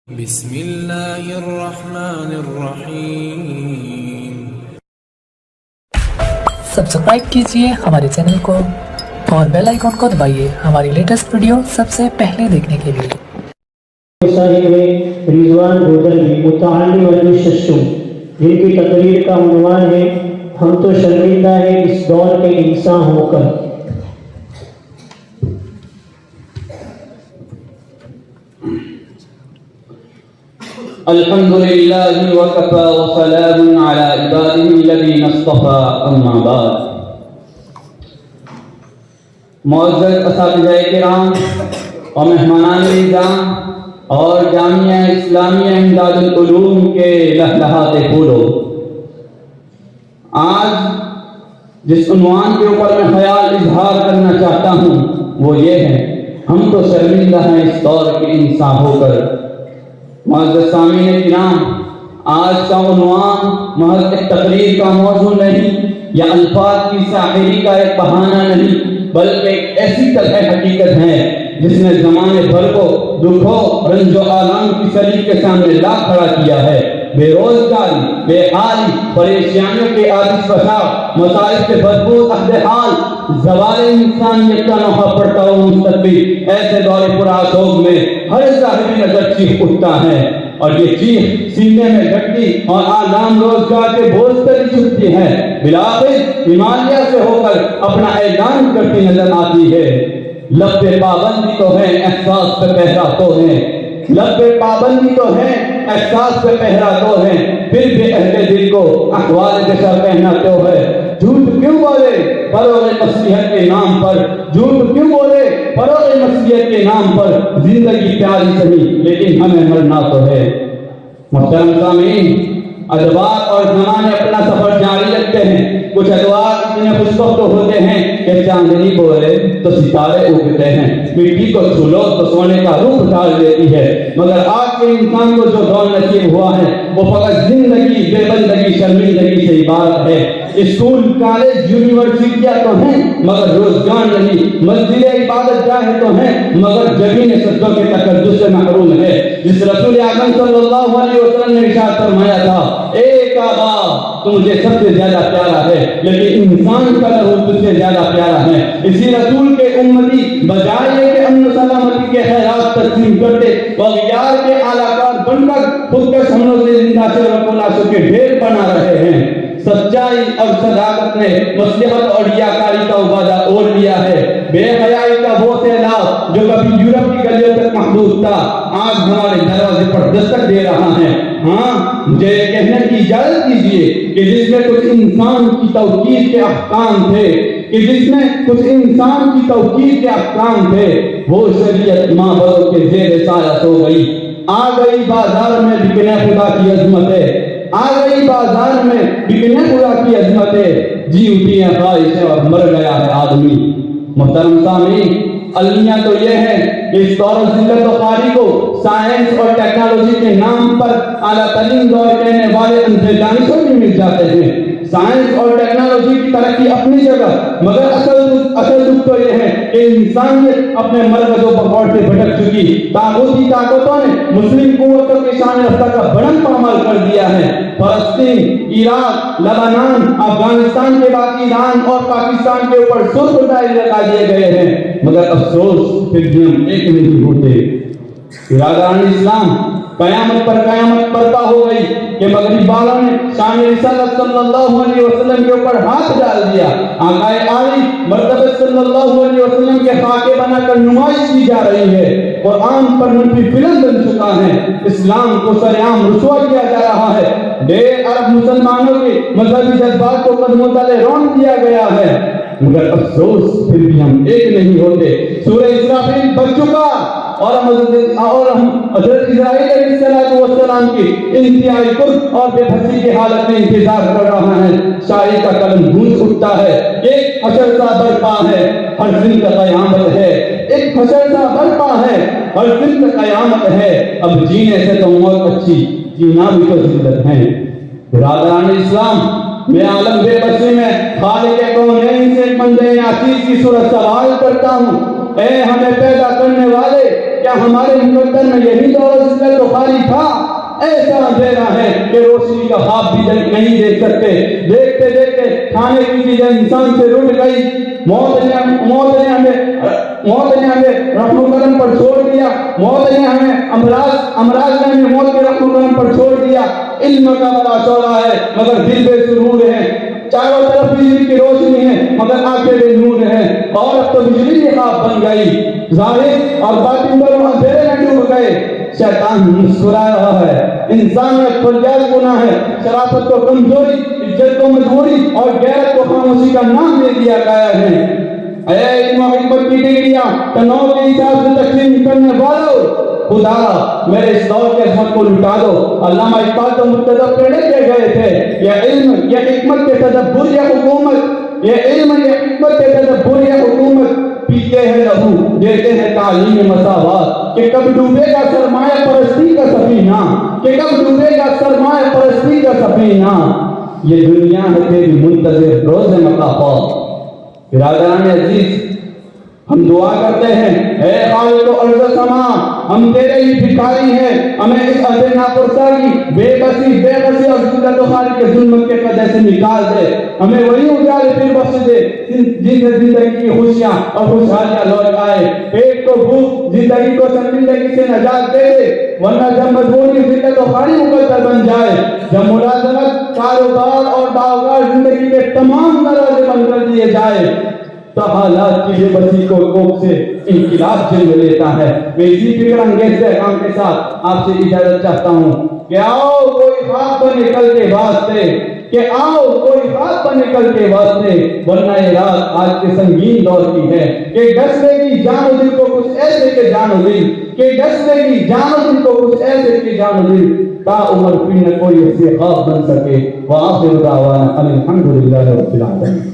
بسم اللہ الرحمن الرحیم۔ سبسکرائب کیجئے ہمارے چینل کو اور بیل آئیکن کو دبائیے ہماری لیٹسٹ ویڈیو سب سے پہلے دیکھنے کے لیے۔ صاحب رضوان گودربی متعلم والمششم، جن کی تقریر کا عنوان ہے ہم تو شرمندہ ہیں اس دور کے انسان ہو کر۔ الحمدللہ وکفى وسلام علی عباده الذین اصطفى اما بعد۔ معزز اساتذہ کرام اور مہمانان نظام اور جامعہ اسلامیہ امداد العلوم کے لہلہاتے پھولو، آج جس عنوان کے اوپر میں خیال اظہار کرنا چاہتا ہوں وہ یہ ہے، ہم تو شرمندہ ہیں اس دور کے انسان ہو کر۔ معزز سامعین کرام، آج کا عنوان محض ایک تقریر کا موضوع نہیں یا الفاظ کی شاعری کا ایک بہانہ نہیں، بلکہ ایک ایسی طرح حقیقت ہے جس نے زمانے بھر کو دکھوں رنج و آلام کی سلیب کے سامنے لا کھڑا کیا ہے۔ بے روزگاری، بے حالی، پریشانیوں کے آتش فشاں، مسائل سے بھرپور عہد حال، زوال انسانیت کا نوحہ پڑتا ہوا مستقبل، ایسے دور پرآشوب میں ہر ظاہری نظر چیخ اٹھتا ہے، اور یہ چیخ سینے میں گھٹتی اور آلام روزگار کے بوجھ پر چھٹتی ہے، بلاخر ہمالیہ سے ہو کر اپنا اعلان کرتی نظر آتی ہے۔ لب پہ پابندی تو ہے، احساس پہ پہرا تو ہے، لب پہ پابندی تو ہے، احساس پہ پہرا تو ہے، پھر بھی اہل دل کو اقوال جیسا کہنا تو ہے۔ جھوٹ کیوں بولے فروغ مسیحت کے نام پر، جھوٹ کیوں بولے فروغ مسیحت کے نام پر، زندگی پیاری سہی لیکن ہمیں مرنا تو ہے۔ محترم سامعین، ادوار اور زمانے اپنا سفر جاری رکھتے ہیں، کچھ ادوار اتنے خوشبخت ہوتے ہیں کہ چاندنی بولے تو ستارے اگتے ہیں، مٹی کو چھو تو سونے کا روپ ڈال دیتی ہے، مگر آج کے انسان کو جو دور نصیب ہوا ہے وہ فقط زندگی، بے بندگی، شرمندگی سے عبارت ہے۔ اسکول، کالج، یونیورسٹیاں تو ہیں مگر روزگار نہیں، مسجد عبادت گاہ تو ہیں مگر زمین سجدوں کے تقدس سے محروم ہے۔ جس رسول اعظم صلی اللہ علیہ وسلم نے ارشاد فرمایا تھا، ایک آبا تو مجھے سب سے زیادہ پیارا ہے لیکن انسان کا لہو تجھ سے زیادہ پیارا ہے۔ اسی رسول کے امتی بجائے کہ امن و سلامتی کے خیرات تقسیم کرتے وہ اغیار کے اعلیٰ کار بن کر خودکش حملوں سے زندہ شیر و خلاصوں کے ڈھیر بنا رہے ہیں۔ سچائی اور صداقت نے مصلحت اور ریاکاری کا وعدہ اوڑھ لیا ہے۔ بے حیائی کا وہ سیلاب جو کبھی یورپ کی گلیوں تک محدود تھا آج ہمارے دروازے پر دستک دے رہا ہے۔ ہاں، مجھے یہ کہنے کی اجازت دیجیے کہ جس میں کچھ انسان کی توقیر کے احکام تھے، کے احکام تھے، وہ شریعت معبدوں کے زیر سایہ سو گئی۔ آ گئی بازار میں بکنے خدا کی عظمتیں، آ گئی بازار میں بکنے خدا کی عظمتیں، جی اٹھی ہیں خواہشیں اور مر گیا ہے آدمی۔ محترم سامعین، المیہ تو یہ ہے کہ اس دور و ذلت و خواری کو سائنس اور ٹیکنالوجی کے نام پر اعلیٰ ترین دور کہنے والے اندھے دانشور بھی مل جاتے ہیں۔ سائنس اور ٹیکنالوجی کی ترقی اپنی جگہ، مگر اصل دکھ تو یہ ہے کہ انسانیت اپنے مرکز و بغور سے بھٹک چکی۔ طاغوتی طاقتوں نے مسلم قوتوں کے شان رفتہ کا بڑھن پامال کر دیا ہے۔ فلسطین، عراق، لبنان، افغانستان کے بعد ایران اور پاکستان کے اوپر سرخ دائرے لگا دیے گئے ہیں، مگر افسوس پھر بھی ہم ایک نہیں ہوتے۔ برادران اسلام، قیامت پر قیامت برپا ہو گئی کہ مغرب والوں نے شان رسالت صلی اللہ علیہ وسلم کے اوپر ہاتھ ڈال دیا۔ آقا عالی مرتبہ صلی اللہ علیہ وسلم کے خاکے بنا کر نمائش کی جا رہی ہے، قرآن پر منفی فلم بن چکا ہے، اسلام کو سرعام رسوا کیا جا رہا ہے، ڈھیر عرب مسلمانوں کے مذہبی جذبات کو قدموں تلے رون دیا گیا ہے، مگر افسوس پھر بھی ہم ایک نہیں ہوتے۔ سورہ اسرافیل بچ چکا اور ہم حضرت اسرائیل علیہ السلام کی انتہائی قرب اور بے بسی کی حالت میں انتظار کر رہا ہے۔ شاعری کا قلم گونج اٹھتا ہے، ایک حشر سا برپا ہے، ہر دن کا قیامت ہے، ایک حشر سا برپا ہے، ہر دن کا قیامت ہے، اب جینے سے تو موت اچھی، جینا بھی تو ذلت ہے۔ برادران اسلام، میں عالم بے بسی میں خالق کونین سے بندے ناچیز کی صورت سوال کرتا ہوں، اے ہمیں پیدا کرنے والے، کیا ہمارے مقدر میں یہی دور ذلت و خواری تھا؟ ایسا اندھیرا ہے کہ روشنی کا خواب بھی نہیں دیکھ سکتے. دیکھتے دیکھتے کھانے کی چیزیں انسان سے رٹ گئی. موت نے ہمیں رحم و کرم پر چھوڑ دیا. موت نے ہمیں امراض نے ہمیں موت کے رحم و کرم پر چھوڑ دیا. علم کا بڑا شعلہ ہے مگر دل بے سرور ہے. چاروں طرف بجلی کی روشنی ہے مگر آنکھیں بے نور ہیں. اور اب تو بجلی بھی خواب بن گئی. ظاہر اور باطن دونوں اندھیرے میں ڈوب گئے. شیطان مسکرا رہا ہے. انسانیت پر جائز گناہ ہے. شرافت کو کمزوری, عزت کو مجبوری اور غیرت کو خاموشی کا نام دے دیا گیا ہے. اے علم و حکمت کی ڈگریاں تنوع کے حساب سے تقسیم کرنے والوں, خدا میرے اس دور کے عظمت کو لٹا دو. علامہ اقبال تو متدب کرنے کے گئے تھے. یہ علم یہ حکمت کے تدبر یہ حکومت, یہ علم یہ حکمت کے تدبر یہ حکومت, پیتے ہیں لہو دیتے ہیں تعلیم مساوات. کہ کب ڈوبے گا سرمایہ پرستی کا سفینہ, کہ کب ڈوبے گا سرمایہ پرستی کا سفینہ. یہ دنیا ہے تیری منتظر روز مقافات. برادران عزیز, ہم دعا کرتے ہیں اے خالق و ارض و سما, ہم تیرے ہی بھکاری ہیں. ہمیں اس عہد ناپرسا کی بے بسی اور ذلت و خواری کے ظلم کے قدر سے نکال دے. ہمیں وہی اجالے پھر بخش دے جن سے زندگی کی خوشیاں اور خوشحالیاں لوٹ آئے. پیٹ کو بھوک, زندگی کو شرمندگی سے نجات دے دے, ورنہ جب مجبوری ذلت و خواری مقدر بن جائے, جب ملازمت, کاروبار اور باوقار زندگی کے تمام دروازے بند کر دیے جائے, تو حالات کی بے بسی کو کوک سے انقلاب جلوہ لیتا ہے. میں اسی فکر انگیز پیغام کے ساتھ آپ سے اجازت چاہتا ہوں کہ آؤ کوئی خواب پر نکل کے واسطے, کہ آؤ کوئی خواب پر نکل کے واسطے, ورنہ یہ رات آج کے سنگین دور کی ہے. کہ ڈس لے گی جان و دل کو کچھ ایسے کہ جان و دل, کہ ڈس لے گی جان و دل کو کچھ ایسے کہ جان و دل, تا عمر پھر نہ کوئی ایسے خواب بن سکے. وآخر دعوانا الحمدللہ رب العالمین.